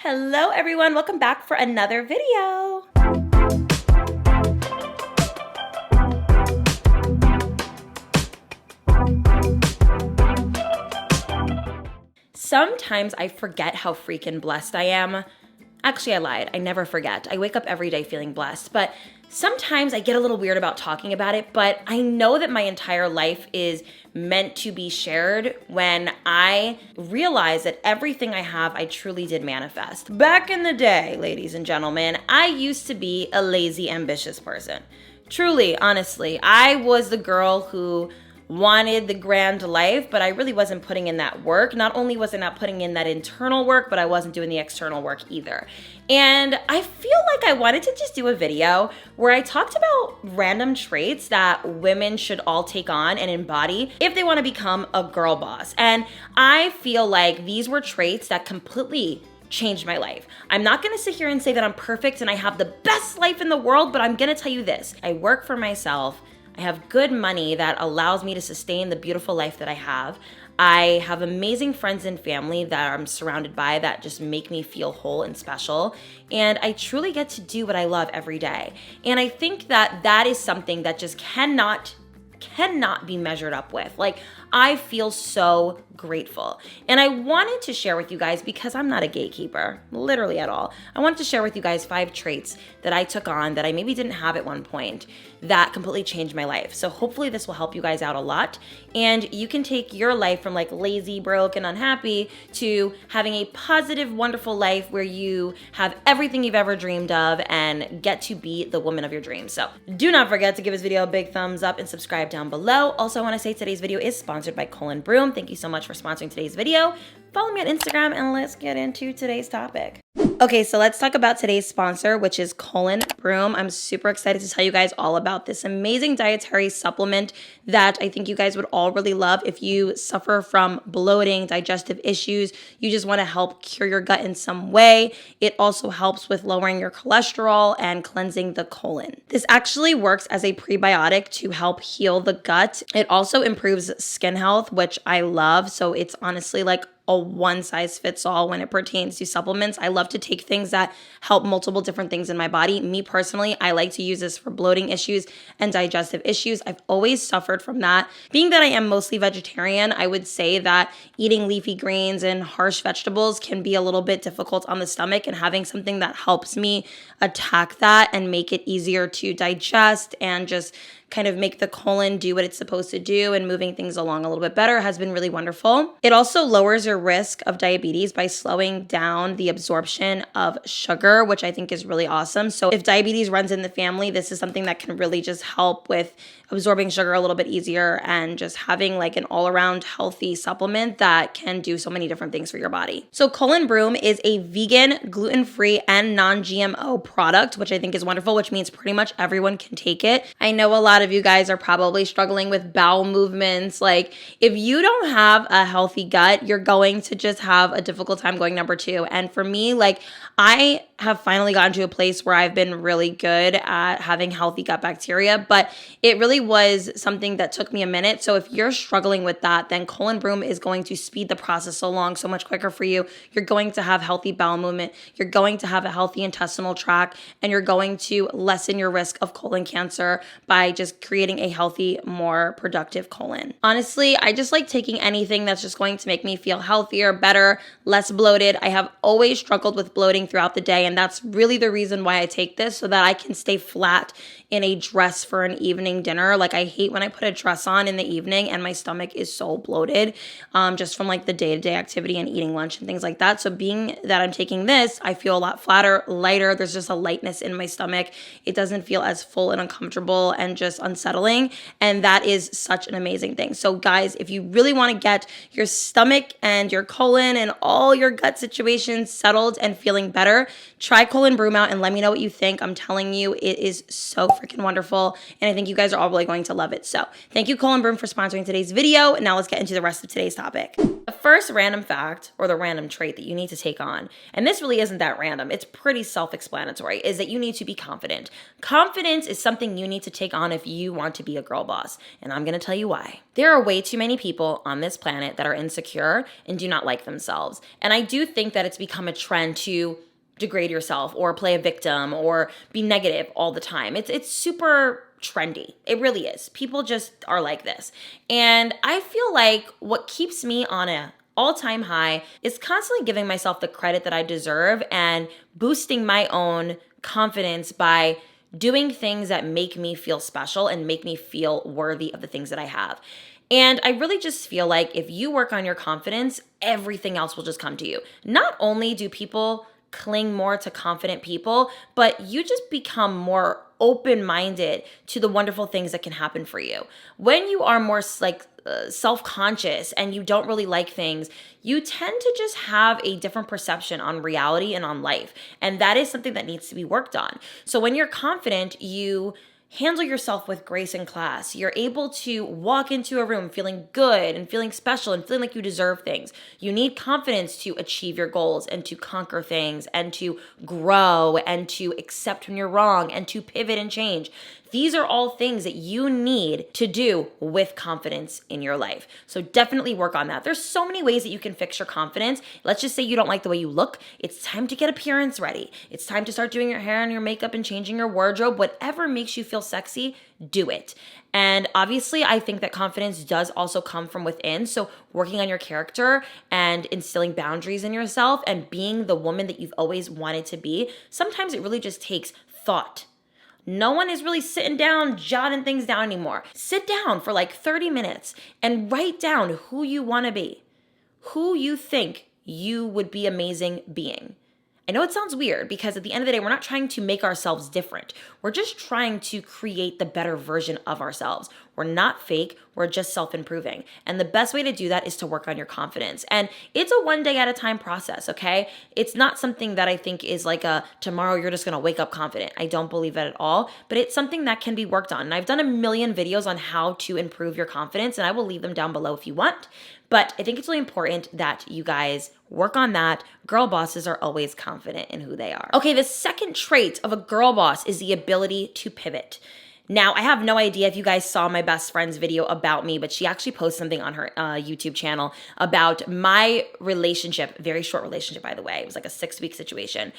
Hello everyone, welcome back for another video. Sometimes I forget how freaking blessed I am. Actually, I lied. I never forget. I wake up every day feeling blessed, but sometimes I get a little weird about talking about it, but I know that my entire life is meant to be shared when I realize that everything I have, I truly did manifest. Back in the day, ladies and gentlemen, I used to be a lazy, ambitious person. Truly, honestly, I was the girl who wanted the grand life, but I really wasn't putting in that work. Not only was I not putting in that internal work, but I wasn't doing the external work either. And I feel like I wanted to just do a video where I talked about random traits that women should all take on and embody if they want to become a girl boss. And I feel like these were traits that completely changed my life. I'm not gonna sit here and say that I'm perfect and I have the best life in the world, but I'm gonna tell you this. I work for myself. I have good money that allows me to sustain the beautiful life that I have. I have amazing friends and family that I'm surrounded by that just make me feel whole and special. And I truly get to do what I love every day. And I think that that is something that just cannot be measured up with. Like, I feel so grateful. And I wanted to share with you guys, because I'm not a gatekeeper, literally at all. I wanted to share with you guys 5 traits that I took on that I maybe didn't have at one point that completely changed my life. So hopefully this will help you guys out a lot. And you can take your life from like lazy, broke, and unhappy to having a positive, wonderful life where you have everything you've ever dreamed of and get to be the woman of your dreams. So do not forget to give this video a big thumbs up and subscribe down below. Also, I want to say today's video is sponsored by Broom. Thank you so much for sponsoring today's video. Follow me on Instagram and let's get into today's topic. Okay, so let's talk about today's sponsor, which is Broom. I'm super excited to tell you guys all about this amazing dietary supplement that I think you guys would all really love if you suffer from bloating, digestive issues, you just want to help cure your gut in some way. It also helps with lowering your cholesterol and cleansing the colon. This actually works as a prebiotic to help heal the gut. It also improves skin health, which I love. So it's honestly like a one size fits all when it pertains to supplements. I love to take things that help multiple different things in my body. Me personally, I like to use this for bloating issues and digestive issues. I've always suffered from that. Being that I am mostly vegetarian, I would say that eating leafy greens and harsh vegetables can be a little bit difficult on the stomach, and having something that helps me attack that and make it easier to digest and just kind of make the colon do what it's supposed to do and moving things along a little bit better has been really wonderful. It also lowers your risk of diabetes by slowing down the absorption of sugar, which I think is really awesome. So if diabetes runs in the family, this is something that can really just help with absorbing sugar a little bit easier and just having like an all-around healthy supplement that can do so many different things for your body. So Broom is a vegan, gluten-free, and non-GMO product, which I think is wonderful, which means pretty much everyone can take it. I know a lot of you guys are probably struggling with bowel movements. Like, if you don't have a healthy gut, you're going to just have a difficult time going number 2. And for me, like, I have finally gotten to a place where I've been really good at having healthy gut bacteria, but it really was something that took me a minute. So if you're struggling with that, then Broom is going to speed the process along so much quicker for you. You're going to have healthy bowel movement. You're going to have a healthy intestinal tract, and you're going to lessen your risk of colon cancer by just creating a healthy, more productive colon. Honestly, I just like taking anything that's just going to make me feel healthier, better, less bloated. I have always struggled with bloating throughout the day, and that's really the reason why I take this, so that I can stay flat in a dress for an evening dinner. Like, I hate when I put a dress on in the evening and my stomach is so bloated just from like the day-to-day activity and eating lunch and things like that. So being that I'm taking this, I feel a lot flatter, lighter. There's just a lightness in my stomach. It doesn't feel as full and uncomfortable and just unsettling. And that is such an amazing thing. So guys, if you really want to get your stomach and your colon and all your gut situations settled and feeling better, Try Cold and Brew out and let me know what you think. I'm telling you, it is so freaking wonderful. And I think you guys are all really going to love it. So thank you, Cold and Brew, for sponsoring today's video. Now let's get into the rest of today's topic. The first random fact, or the random trait that you need to take on, and this really isn't that random, it's pretty self-explanatory, is that you need to be confident. Confidence is something you need to take on if you want to be a girl boss. And I'm gonna tell you why. There are way too many people on this planet that are insecure and do not like themselves. And I do think that it's become a trend to degrade yourself or play a victim or be negative all the time. It's super trendy. It really is. People just are like this. And I feel like what keeps me on a all-time high is constantly giving myself the credit that I deserve and boosting my own confidence by doing things that make me feel special and make me feel worthy of the things that I have. And I really just feel like if you work on your confidence, everything else will just come to you. Not only do people cling more to confident people, but you just become more open-minded to the wonderful things that can happen for you. When you are more self-conscious and you don't really like things, you tend to just have a different perception on reality and on life. And that is something that needs to be worked on. So when you're confident, you handle yourself with grace and class. You're able to walk into a room feeling good and feeling special and feeling like you deserve things. You need confidence to achieve your goals and to conquer things and to grow and to accept when you're wrong and to pivot and change. These are all things that you need to do with confidence in your life. So definitely work on that. There's so many ways that you can fix your confidence. Let's just say you don't like the way you look. It's time to get appearance ready. It's time to start doing your hair and your makeup and changing your wardrobe. Whatever makes you feel sexy, do it. And obviously, I think that confidence does also come from within. So working on your character and instilling boundaries in yourself and being the woman that you've always wanted to be, sometimes it really just takes thought. No one is really sitting down, jotting things down anymore. Sit down for like 30 minutes and write down who you want to be, who you think you would be amazing being. I know it sounds weird because at the end of the day, we're not trying to make ourselves different. We're just trying to create the better version of ourselves. We're not fake. We're just self-improving. And the best way to do that is to work on your confidence. And it's a one day at a time process, okay? It's not something that I think is like a tomorrow you're just gonna wake up confident. I don't believe that at all, but it's something that can be worked on. And I've done a million videos on how to improve your confidence, and I will leave them down below if you want. But I think it's really important that you guys work on that. Girl bosses are always confident in who they are. Okay, the second trait of a girl boss is the ability to pivot. Now, I have no idea if you guys saw my best friend's video about me, but she actually posted something on her YouTube channel about my relationship, very short relationship, by the way. It was like a 6-week situation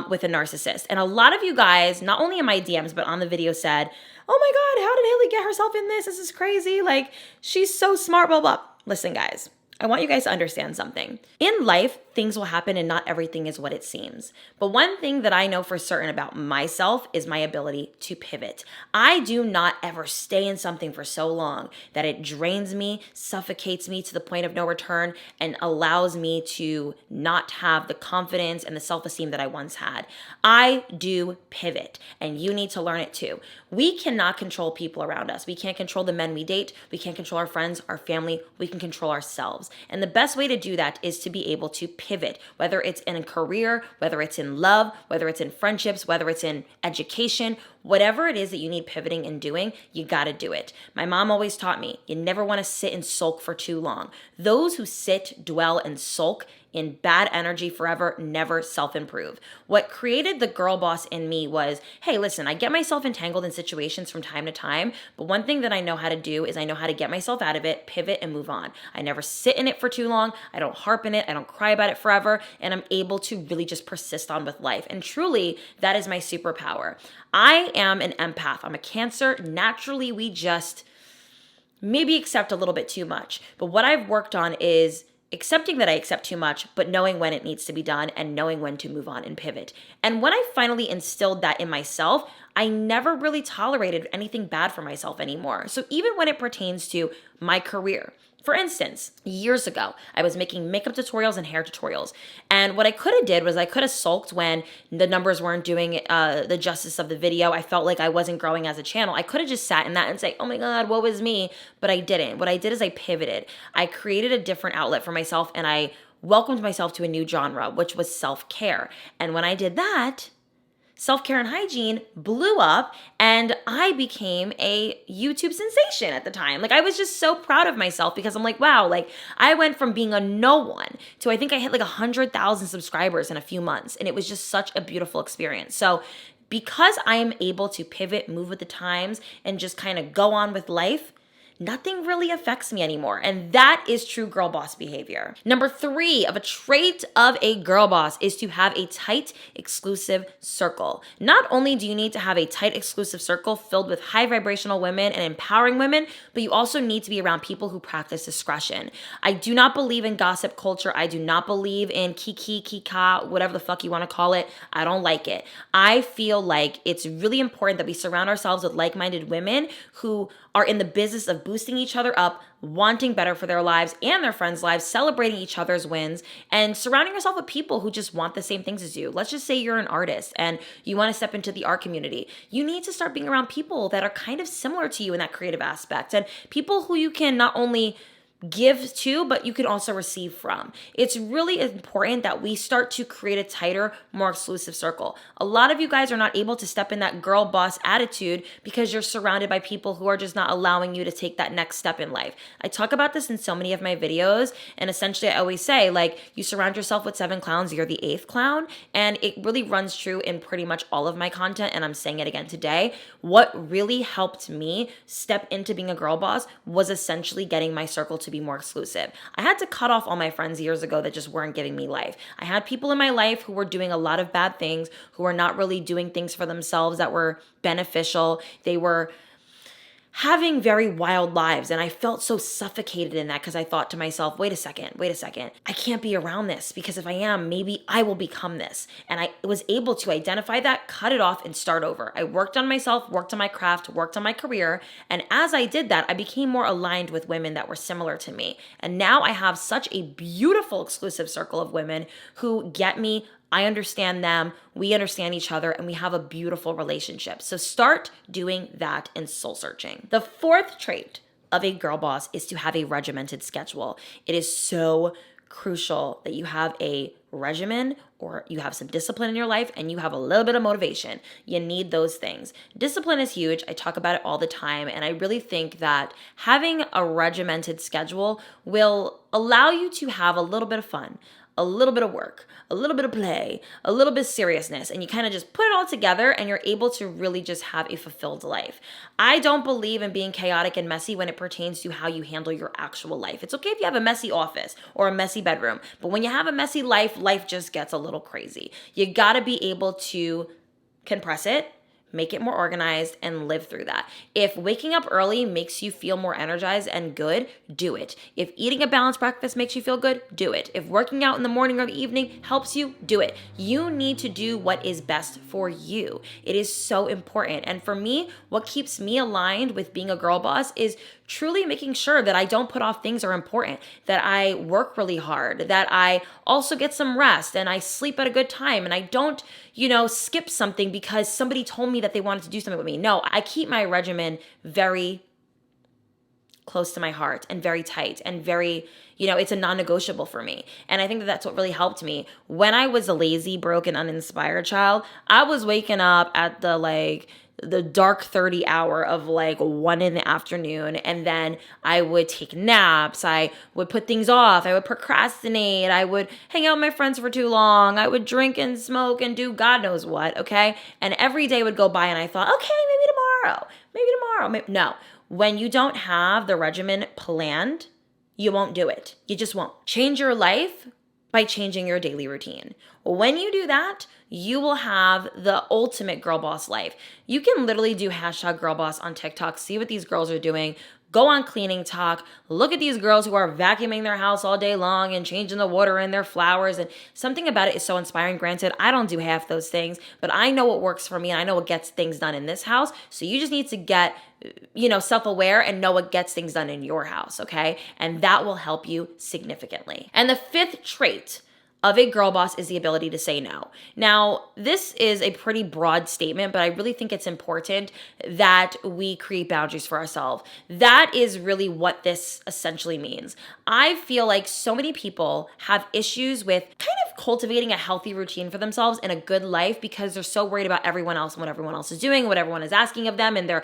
with a narcissist. And a lot of you guys, not only in my DMs, but on the video said, oh my God, how did Hailey get herself in this? This is crazy. Like, she's so smart, blah, blah. Listen, guys, I want you guys to understand something. In life, things will happen and not everything is what it seems. But one thing that I know for certain about myself is my ability to pivot. I do not ever stay in something for so long that it drains me, suffocates me to the point of no return, and allows me to not have the confidence and the self-esteem that I once had. I do pivot, and you need to learn it too. We cannot control people around us. We can't control the men we date. We can't control our friends, our family. We can control ourselves. And the best way to do that is to be able to pivot, whether it's in a career, whether it's in love, whether it's in friendships, whether it's in education, whatever it is that you need pivoting and doing, you got to do it. My mom always taught me, you never want to sit and sulk for too long. Those who sit, dwell, and sulk in bad energy forever never self-improve. What created the girl boss in me was, hey, listen, I get myself entangled in situations from time to time, but one thing that I know how to do is I know how to get myself out of it, pivot, and move on. I never sit in it for too long. I don't harp in it. I don't cry about it forever, and I'm able to really just persist on with life. And truly, that is my superpower. I am an empath. I'm a Cancer. Naturally, we just maybe accept a little bit too much. But what I've worked on is accepting that I accept too much, but knowing when it needs to be done and knowing when to move on and pivot. And when I finally instilled that in myself, I never really tolerated anything bad for myself anymore. So even when it pertains to my career, for instance, years ago, I was making makeup tutorials and hair tutorials. And what I could have did was I could have sulked when the numbers weren't doing the justice of the video. I felt like I wasn't growing as a channel. I could have just sat in that and say, oh my God, woe is me. But I didn't. What I did is I pivoted. I created a different outlet for myself, and I welcomed myself to a new genre, which was self-care. And when I did that, self-care and hygiene blew up and I became a YouTube sensation at the time. Like I was just so proud of myself because I'm like, wow, like I went from being a no one to I think I hit like 100,000 subscribers in a few months. And it was just such a beautiful experience. So because I am able to pivot, move with the times, and just kind of go on with life, nothing really affects me anymore. And that is true girl boss behavior. Number 3 of a trait of a girl boss is to have a tight, exclusive circle. Not only do you need to have a tight, exclusive circle filled with high vibrational women and empowering women, but you also need to be around people who practice discretion. I do not believe in gossip culture. I do not believe in kika, whatever the fuck you want to call it. I don't like it. I feel like it's really important that we surround ourselves with like-minded women who are in the business of boosting each other up, wanting better for their lives and their friends' lives, celebrating each other's wins, and surrounding yourself with people who just want the same things as you. Let's just say you're an artist and you want to step into the art community. You need to start being around people that are kind of similar to you in that creative aspect, and people who you can not only give to, but you can also receive from. It's really important that we start to create a tighter, more exclusive circle. A lot of you guys are not able to step in that girl boss attitude because you're surrounded by people who are just not allowing you to take that next step in life. I talk about this in so many of my videos, and essentially I always say, like, you surround yourself with 7 clowns, you're the 8th clown, and it really runs true in pretty much all of my content, and I'm saying it again today. What really helped me step into being a girl boss was essentially getting my circle to be more exclusive. I had to cut off all my friends years ago that just weren't giving me life. I had people in my life who were doing a lot of bad things, who were not really doing things for themselves that were beneficial. They were having very wild lives. And I felt so suffocated in that because I thought to myself, wait a second. I can't be around this because if I am, maybe I will become this. And I was able to identify that, cut it off, and start over. I worked on myself, worked on my craft, worked on my career. And as I did that, I became more aligned with women that were similar to me. And now I have such a beautiful exclusive circle of women who get me. I understand them, we understand each other, and we have a beautiful relationship. So start doing that and soul searching. The 4th trait of a girl boss is to have a regimented schedule. It is so crucial that you have a regimen or you have some discipline in your life and you have a little bit of motivation. You need those things. Discipline is huge. I talk about it all the time, and I really think that having a regimented schedule will allow you to have a little bit of fun, a little bit of work, a little bit of play, a little bit of seriousness, and you kind of just put it all together and you're able to really just have a fulfilled life. I don't believe in being chaotic and messy when it pertains to how you handle your actual life. It's okay if you have a messy office or a messy bedroom, but when you have a messy life, life just gets a little crazy. You gotta be able to compress it, make it more organized, and live through that. If waking up early makes you feel more energized and good, do it. If eating a balanced breakfast makes you feel good, do it. If working out in the morning or the evening helps you, do it. You need to do what is best for you. It is so important. And for me, what keeps me aligned with being a girl boss is truly making sure that I don't put off things that are important, that I work really hard, that I also get some rest and I sleep at a good time and I don't, skip something because somebody told me that they wanted to do something with me. No, I keep my regimen very close to my heart and very tight and very, it's a non-negotiable for me. And I think that that's what really helped me. When I was a lazy, broken, uninspired child, I was waking up at the dark 30 hour of 1 in the afternoon, and then I would take naps, I would put things off, I would procrastinate, I would hang out with my friends for too long, I would drink and smoke and do God knows what, okay? And every day would go by and I thought, okay, maybe tomorrow. No, when you don't have the regimen planned, you won't do it. You just won't. Change your life by changing your daily routine. When you do that, you will have the ultimate girl boss life. You can literally do #girlboss on TikTok, see what these girls are doing, go on Cleaning Talk, look at these girls who are vacuuming their house all day long and changing the water in their flowers, and something about it is so inspiring. Granted, I don't do half those things, but I know what works for me and I know what gets things done in this house. So you just need to get self-aware and know what gets things done in your house, okay? And that will help you significantly. And the 5th trait of a girl boss is the ability to say no. Now, this is a pretty broad statement, but I really think it's important that we create boundaries for ourselves. That is really what this essentially means. I feel like so many people have issues with kind of cultivating a healthy routine for themselves and a good life because they're so worried about everyone else and what everyone else is doing, what everyone is asking of them, and they're,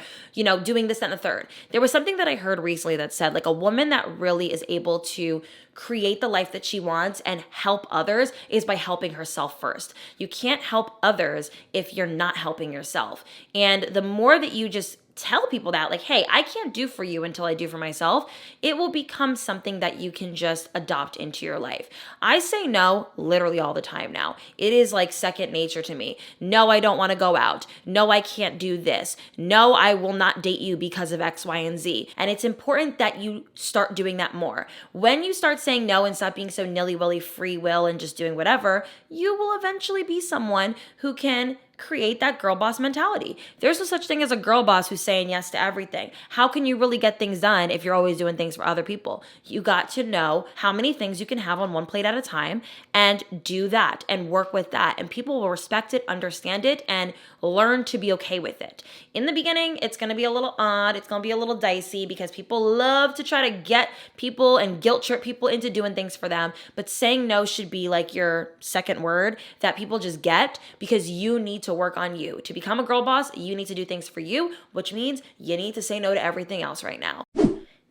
doing this, that, and the third. There was something that I heard recently that said, like, a woman that really is able to create the life that she wants and help others is by helping herself first. You can't help others if you're not helping yourself. And the more that you just tell people that, like, hey, I can't do for you until I do for myself, it will become something that you can just adopt into your life. I say no literally all the time now. It is like second nature to me. No, I don't want to go out. No, I can't do this. No, I will not date you because of X, Y, and Z. And it's important that you start doing that more. When you start saying no and stop being so nilly-willy free will and just doing whatever, you will eventually be someone who can create that girl boss mentality. There's no such thing as a girl boss who's saying yes to everything. How can you really get things done if you're always doing things for other people? You got to know how many things you can have on one plate at a time and do that and work with that. And people will respect it, understand it, and learn to be okay with it. In the beginning, it's going to be a little odd. It's going to be a little dicey because people love to try to get people and guilt trip people into doing things for them. But saying no should be like your second word that people just get, because you need to work on you. To become a girl boss, you need to do things for you, which means you need to say no to everything else right now.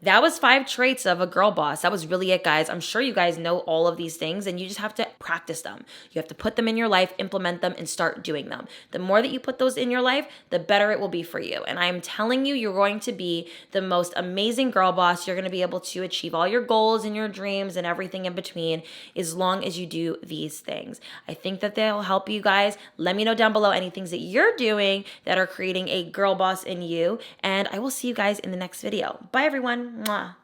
That was 5 traits of a girl boss. That was really it, guys. I'm sure you guys know all of these things and you just have to practice them. You have to put them in your life, implement them, and start doing them. The more that you put those in your life, the better it will be for you. And I'm telling you, you're going to be the most amazing girl boss. You're going to be able to achieve all your goals and your dreams and everything in between as long as you do these things. I think that they'll help you guys. Let me know down below any things that you're doing that are creating a girl boss in you. And I will see you guys in the next video. Bye, everyone. Mwah.